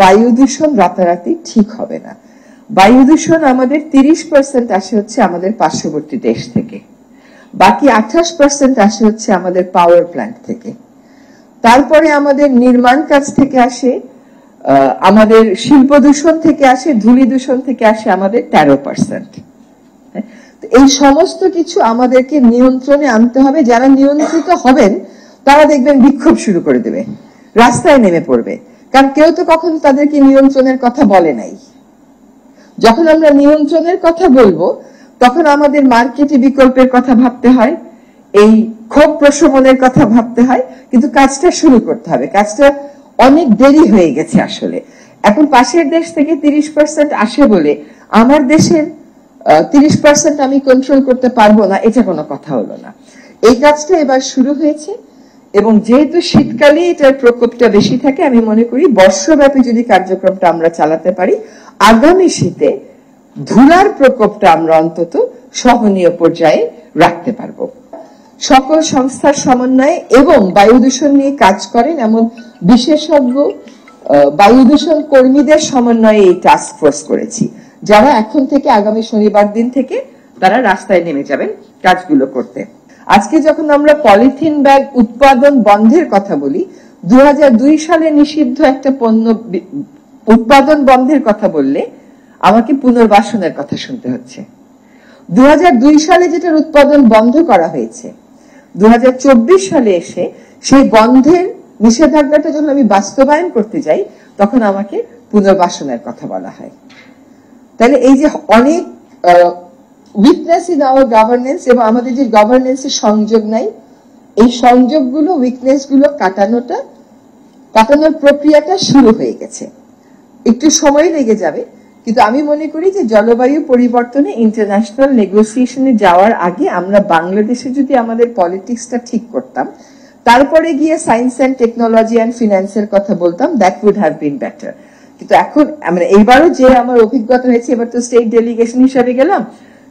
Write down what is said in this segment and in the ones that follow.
বায়ু দূষণ রাতারাতি ঠিক হবে না। বায়ু দূষণ আমাদের 30% আসে হচ্ছে আমাদের পার্শ্ববর্তী দেশ থেকে, বাকি 28% আসে হচ্ছে আমাদের পাওয়ার প্ল্যান্ট থেকে, তারপরে আমাদের নির্মাণ কাজ থেকে আসে, আমাদের শিল্প দূষণ থেকে আসে, ধূলি দূষণ থেকে আসে আমাদের 13%। এই সমস্ত কিছু আমাদেরকে নিয়ন্ত্রণে আনতে হবে। যারা নিয়ন্ত্রিত হবেন তারা দেখবেন বিক্ষোভ শুরু করে দেবে, রাস্তায় নেমে পড়বে, কারণ কেউ তো কখনো তাদেরকে নিয়ন্ত্রণের কথা বলে নাই। যখন আমরা নিয়ন্ত্রণের কথা বলবো তখন আমাদের মার্কেটে বিকল্পের কথা ভাবতে হয়, এই ক্ষোভ প্রশমনের কথা ভাবতে হয়, কিন্তু কাজটা শুরু করতে হবে। কাজটা অনেক দেরি হয়ে গেছে আসলে। এখন পাশের দেশ থেকে 30% আসে বলে আমার দেশের 30% আমি কন্ট্রোল করতে পারবো না, এটা কোনো কথা হলো না। এই কাজটা এবার শুরু হয়েছে এবং যেহেতু শীতকালে এটার প্রকোপটা বেশি থাকে, আমি মনে করি বর্ষব্যাপী যদি কার্যক্রমটা আমরা চালাতে পারি, আগামী শীতে ধুলার প্রকোপটা আমরা অন্তত সহনীয় পর্যায়ে রাখতে পারবো। সকল সংস্থার সমন্বয়ে এবং বায়ু দূষণ নিয়ে কাজ করেন এমন বিশেষজ্ঞ বায়ু দূষণ কর্মীদের সমন্বয়ে এই টাস্ক ফোর্স করেছি, যারা এখন থেকে আগামী শনিবার দিন থেকে তারা রাস্তায় নেমে যাবেন কাজগুলো করতে। আজকে যখন আমরা পলিথিন ব্যাগ উৎপাদন বন্ধের কথা বলি, 2002 সালে নিষিদ্ধ একটা পণ্য উৎপাদন বন্ধের কথা বললে আমাকে পুনর্বাসনের কথা শুনতে হচ্ছে। 2002 সালে যেটার উৎপাদন বন্ধ করা হয়েছে, 2024 সালে এসে সেই বন্ধের নিষেধাজ্ঞাটা যখন আমি বাস্তবায়ন করতে যাই তখন আমাকে পুনর্বাসনের কথা বলা হয়। তাহলে এই যে অনেক উইকনেস ইন আওয়ার গভর্নেন্স এবং আমাদের যে গভর্নেন্সের সংযোগ নাই, এই সংযোগগুলো, উইকনেস গুলো কাটানোর প্রক্রিয়াটা শুরু হয়ে গেছে। একটু সময় লেগে যাবে, কিন্তু আমি মনে করি যে জলবায়ু পরিবর্তনে ইন্টারন্যাশনাল নেগোসিয়েশনে যাওয়ার আগে আমরা বাংলাদেশে যদি আমাদের পলিটিক্সটা ঠিক করতাম, তারপরে গিয়ে সায়েন্স অ্যান্ড টেকনোলজি অ্যান্ড ফিন্যান্সের কথা বলতাম, that would have been better. কিন্তু এখন মানে এইবারও যে আমার অভিজ্ঞতা হয়েছে, এবার তো স্টেট ডেলিগেশন হিসাবে গেলাম,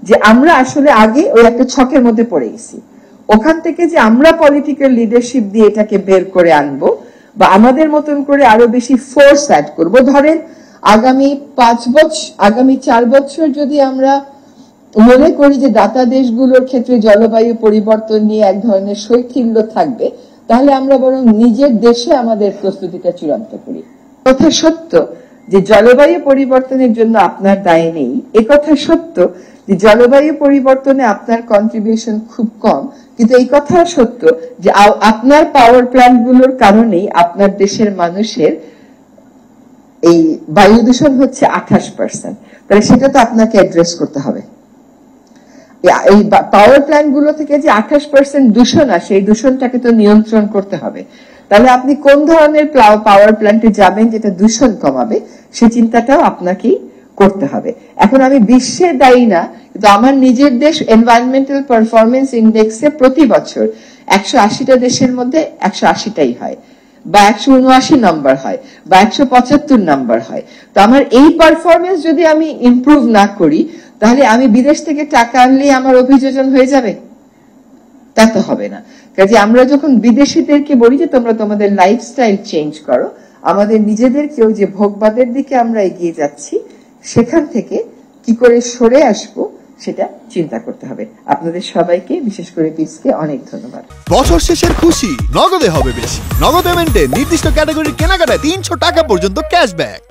যে আমরা আসলে আগে ওই একটা ছকের মধ্যে পড়ে গেছি। ওখান থেকে যে আমরা পলিটিক্যাল লিডারশিপ দিয়ে এটাকে বের করে আনবো বা আমাদের মতন করে আরো বেশি ফোর্স অ্যাড করবো। ধরেন আগামী 4 বছর যদি আমরা মনে করি যে দাতা দেশগুলোর ক্ষেত্রে জলবায়ু পরিবর্তন নিয়ে এক ধরনের শৈথিল্য থাকবে, তাহলে আমরা বরং নিজের দেশে আমাদের প্রস্তুতিটা চূড়ান্ত করি। কথা সত্য যে জলবায়ু পরিবর্তনের জন্য আপনার দায় নেই, একথা সত্য যে জলবায়ু পরিবর্তনে আপনার কন্ট্রিবিউশন খুব কম, কিন্তু এই কথা সত্য যে আপনার পাওয়ার প্ল্যান্ট গুলোর কারণেই আপনার দেশের মানুষের এই বায়ু দূষণ হচ্ছে 28%। তাহলে সেটা তো আপনাকে অ্যাড্রেস করতে হবে। এই পাওয়ার প্ল্যান্ট গুলো থেকে যে 28% দূষণ আসে, এই দূষণটাকে তো নিয়ন্ত্রণ করতে হবে। তাহলে আপনি কোন ধরনের পাওয়ার প্ল্যান্টে যাবেন যেটা দূষণ কমাবে, সে চিন্তাটাও আপনাকেই করতে হবে। এখন আমি বিশ্বে দায়ী না, কিন্তু আমার নিজের দেশ এনভায়রনমেন্টাল পারফরমেন্স ইন্ডেক্সে প্রতি বছর 180টা দেশের মধ্যে 180টাই হয়, বা 179 নম্বর হয়, বা 175 নম্বর হয়। তো আমার এই পারফরমেন্স যদি আমি ইমপ্রুভ না করি, তাহলে আমি বিদেশ থেকে টাকা আনলেই আমার অভিযোজন হয়ে যাবে, তা তো হবে না। কাজে আমরা যখন বিদেশিদেরকে বলি যে তোমরা তোমাদের লাইফস্টাইল চেঞ্জ করো, আমাদের নিজেদেরকেও যে ভোগবাদের দিকে আমরা এগিয়ে যাচ্ছি সেখান থেকে কি করে সরে আসবো সেটা চিন্তা করতে হবে। আপনাদের সবাইকে, বিশেষ করে পিসকে অনেক ধন্যবাদ। বছর শেষের খুশি নগদে হবে বেশি। নগদ পেমেন্টে নির্দিষ্ট ক্যাটাগরির কেনাকাটায় 300 টাকা পর্যন্ত ক্যাশব্যাক।